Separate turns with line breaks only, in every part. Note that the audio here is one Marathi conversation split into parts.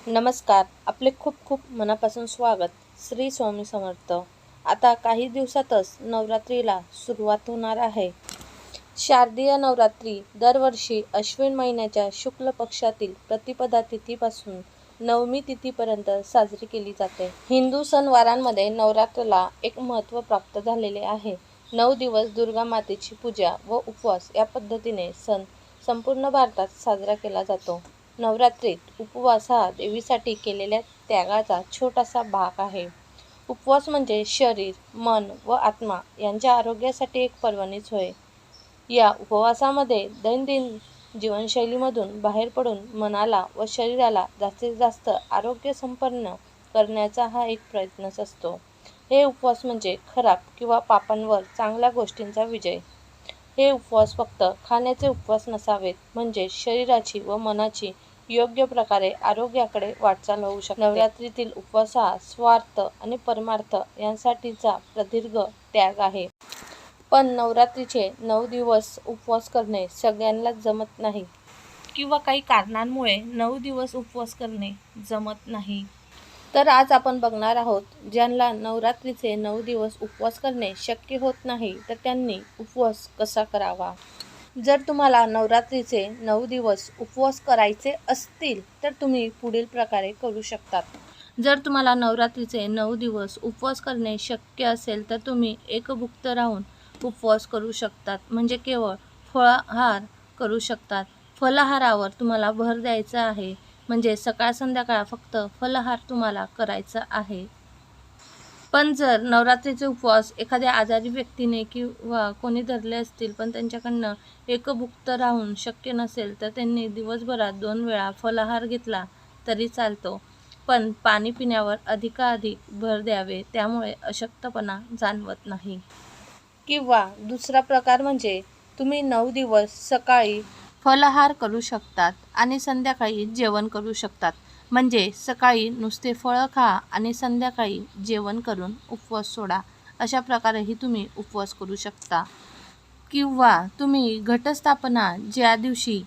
नमस्कार. आपले खूप खूप मनापासून स्वागत. श्री स्वामी समर्थ. आता काही दिवसातच नवरात्रीला सुरुवात होणार आहे. शारदीय नवरात्री दरवर्षी अश्विन महिन्याच्या शुक्ल पक्षातील प्रतिपदा तिथीपासून नवमी तिथीपर्यंत साजरी केली जाते. हिंदू सणवारांमध्ये नवरात्राला एक महत्त्व प्राप्त झालेले आहे. 9 दिवस दुर्गा मातेची पूजा व उपवास या पद्धतीने सण संपूर्ण भारतात साजरा केला जातो. नवरात्रीत उपवास हा देवीसाठी केलेल्या त्यागाचा छोटासा भाग आहे. उपवास म्हणजे शरीर, मन व आत्मा यांच्या आरोग्यासाठी एक पर्वणीच होय. या उपवासामध्ये दैनंदिन जीवनशैलीमधून बाहेर पडून मनाला व शरीराला जास्तीत जास्त आरोग्यसंपन्न करण्याचा हा एक प्रयत्नच असतो. हे उपवास म्हणजे खराब किंवा पापांवर चांगल्या गोष्टींचा विजय. हे उपवास फक्त खाण्याचे उपवास नसावेत, म्हणजे शरीराची व मनाची योग्य प्रकारे आरोग्याकडे वाटचाल होऊ शकते. नवरात्रीतील उपवास हा स्वार्थ आणि परमार्थ यांसाठीचा प्रदीर्घ त्याग आहे. पण नवरात्रीचे 9 दिवस उपवास करणे सगळ्यांनाच जमत नाही किंवा काही कारणांमुळे 9 दिवस उपवास करणे जमत नाही. तर आज आपण बघणार आहोत, ज्यांना नवरात्रीचे 9 दिवस उपवास करणे शक्य होत नाही, तर त्यांनी उपवास कसा करावा. जर तुम्हाला नवरात्रीचे 9 दिवस उपवास करायचे असतील, तर तुम्ही पुढील प्रकारे करू शकतात. जर तुम्हाला नवरात्रीचे 9 दिवस उपवास करणे शक्य असेल, तर तुम्ही एकभुक्त राहून उपवास करू शकतात, म्हणजे केवळ फळाहार करू शकतात. फलाहारावर तुम्हाला भर द्यायचा आहे, म्हणजे सकाळ संध्याकाळ फक्त फलाहार तुम्हाला करायचा आहे. पण जर नवरात्रीचे उपवास एखाद्या आजारी व्यक्तीने किंवा कोणी धरले असतील, पण त्यांच्याकडनं एकभुक्त राहून शक्य नसेल, तर त्यांनी दिवसभरात 2 वेळा फलाहार घेतला तरी चालतो. पण पाणी पिण्यावर अधिकाधिक भर द्यावे, त्यामुळे अशक्तपणा जाणवत नाही. किंवा दुसरा प्रकार म्हणजे तुम्ही 9 दिवस सकाळी फलाहार करू शकतात आणि संध्याकाळी जेवण करू शकतात. म्हणजे सकाळी नुसते फळं खा आणि संध्याकाळी जेवण करून उपवास सोडा. अशा प्रकारेही तुम्ही उपवास करू शकता. किंवा तुम्ही घटस्थापना ज्या दिवशी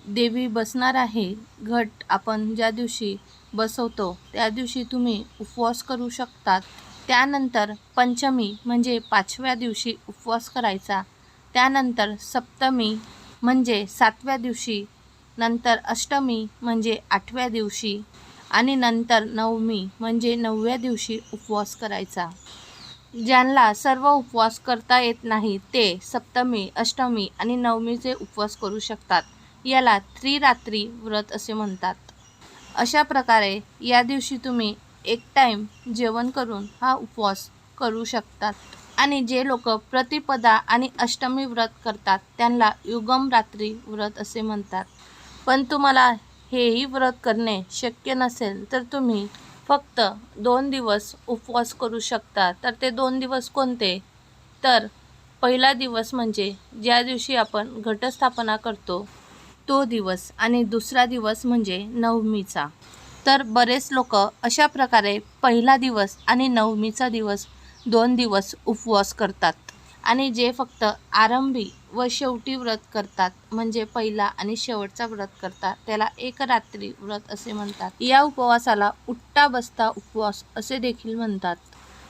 देवी बसणार आहे, घट आपण ज्या दिवशी बसवतो त्या दिवशी तुम्ही उपवास करू शकतात. त्यानंतर पंचमी म्हणजे 5व्या दिवशी उपवास करायचा. त्यानंतर सप्तमी म्हणजे 7व्या दिवशी, नंतर अष्टमी म्हणजे 8व्या दिवशी आणि नंतर नवमी म्हणजे 9व्या दिवशी उपवास करायचा. ज्यांना सर्व उपवास करता येत नाही, ते सप्तमी, अष्टमी आणि नवमीचे उपवास करू शकतात. याला त्रिरात्री व्रत असे म्हणतात. अशा प्रकारे या दिवशी तुम्ही एक टाईम जेवण करून हा उपवास करू शकतात. आणि जे लोक प्रतिपदा आणि अष्टमी व्रत करतात, त्यांना युगम रात्री व्रत असे म्हणतात. पण तुम्हाला हेही व्रत करणे शक्य नसेल, तर तुम्ही फक्त 2 दिवस उपवास करू शकता. तर ते 2 दिवस कोणते? तर पहिला दिवस म्हणजे ज्या दिवशी आपण घटस्थापना करतो तो दिवस, आणि दुसरा दिवस म्हणजे नवमीचा. तर बरेच लोक अशा प्रकारे पहिला दिवस आणि नवमीचा दिवस 2 दिवस उपवास करतात. आणि जे फक्त आरंभी व शेवटी व्रत करतात, म्हणजे पहिला आणि शेवटचा व्रत करतात, त्याला एक रात्री व्रत असे म्हणतात. या उपवासाला उठता बसता उपवास असे देखील म्हणतात.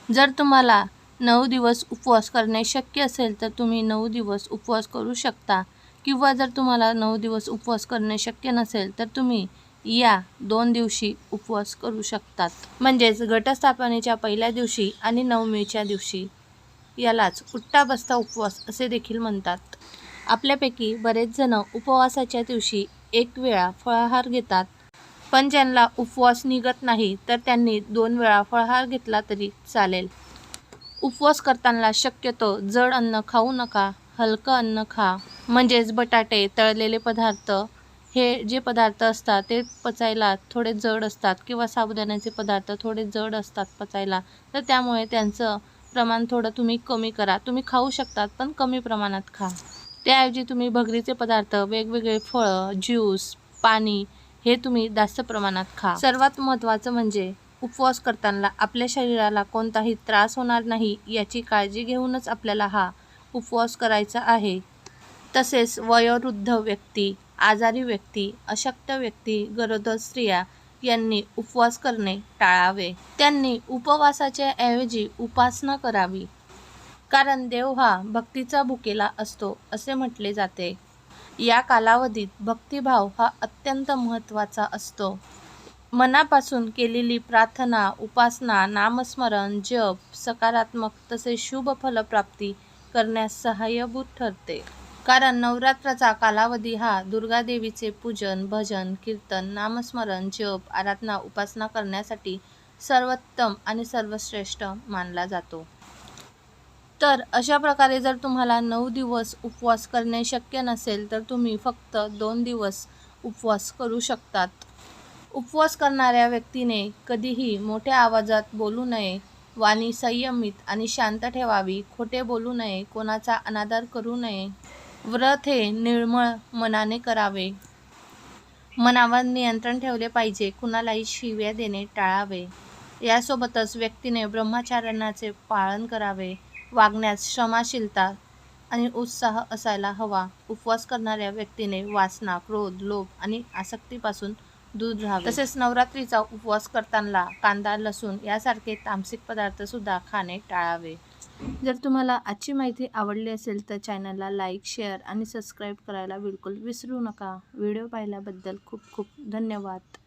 जर तुम्हाला 9 दिवस उपवास करणे शक्य असेल, तर तुम्ही 9 दिवस उपवास करू शकता. किंवा जर तुम्हाला 9 दिवस उपवास करणे शक्य नसेल, तर तुम्ही या 2 दिवशी उपवास करू शकतात. म्हणजेच घटस्थापनेच्या पहिल्या दिवशी आणि नवमीच्या दिवशी. यालाच उठता बसता उपवास असे देखील म्हणतात. आपल्यापैकी बरेच जण उपवासाच्या दिवशी 1 वेळा फळाहार घेतात. पण ज्यांना उपवास निघत नाही, तर त्यांनी 2 वेळा फळाहार घेतला तरी चालेल. उपवास करताना शक्यतो जड अन्न खाऊ नका, हलकं अन्न खा. म्हणजेच बटाटे, तळलेले पदार्थ, हे जे पदार्थ असतात ते पचायला थोडे जड असतात, किंवा साबुदाण्याचे पदार्थ थोडे जड असतात पचायला, तर त्यामुळे त्यांचं प्रमाण थोडं तुम्ही कमी करा. तुम्ही खाऊ शकतात, पण कमी प्रमाणात खा. त्याऐवजी तुम्ही भगरीचे पदार्थ, वेगवेगळे फळं, ज्यूस, पाणी हे तुम्ही जास्त प्रमाणात खा. सर्वात महत्त्वाचं म्हणजे उपवास करताना आपल्या शरीराला कोणताही त्रास होणार नाही याची काळजी घेऊनच आपल्याला हा उपवास करायचा आहे. तसेच वयोवृद्ध व्यक्ती, आजारी व्यक्ती, अशक्त व्यक्ती, गरोदर स्त्रिया यांनी उपवास करणे टाळावे. त्यांनी उपवासाच्या ऐवजी उपासना करावी. कारण देव हा भक्तीचा भुकेला असतो असे म्हटले जाते. या कालावधीत भक्तिभाव हा अत्यंत महत्त्वाचा असतो. मनापासून केलेली प्रार्थना, उपासना, नामस्मरण, जप सकारात्मक तसेच शुभ फलप्राप्ती करण्यास सहाय्यभूत ठरते. कारण नवरात्राचा कालावधी हा दुर्गादेवीचे पूजन, भजन, कीर्तन, नामस्मरण, जप, आराधना, उपासना करण्यासाठी सर्वोत्तम आणि सर्वश्रेष्ठ मानला जातो. तर अशा प्रकारे जर तुम्हाला 9 दिवस उपवास करणे शक्य नसेल तर तुम्ही फक्त 2 दिवस उपवास करू शकतात. उपवास करणाऱ्या व्यक्तीने कधीही मोठ्या आवाजात बोलू नये, वाणी संयमित आणि शांत ठेवावी, खोटे बोलू नये, कोणाचा अनादर करू नये. व्रत हे निर्मळ मनाने करावे. मनावर नियंत्रण ठेवले पाहिजे. कुणालाही शिव्या देणे टाळावे. यासोबतच व्यक्तीने ब्रह्मचर्याचे पालन करावे. वागण्यात क्षमाशीलता आणि उत्साह असायला हवा. उपवास करणाऱ्या व्यक्तीने वासना, क्रोध, लोभ आणि आसक्तीपासून दूर राहावे. तसेच नवरात्रीचा उपवास करताना कांदा, लसूण यासारखे तामसिक पदार्थ सुद्धा खाणे टाळावे. जर तुम्हाला आजची माहिती आवडली असेल तर चॅनलला लाईक, शेअर आणि सबस्क्राईब करायला बिलकुल विसरू नका. व्हिडिओ पाहिल्याबद्दल खूप खूप धन्यवाद.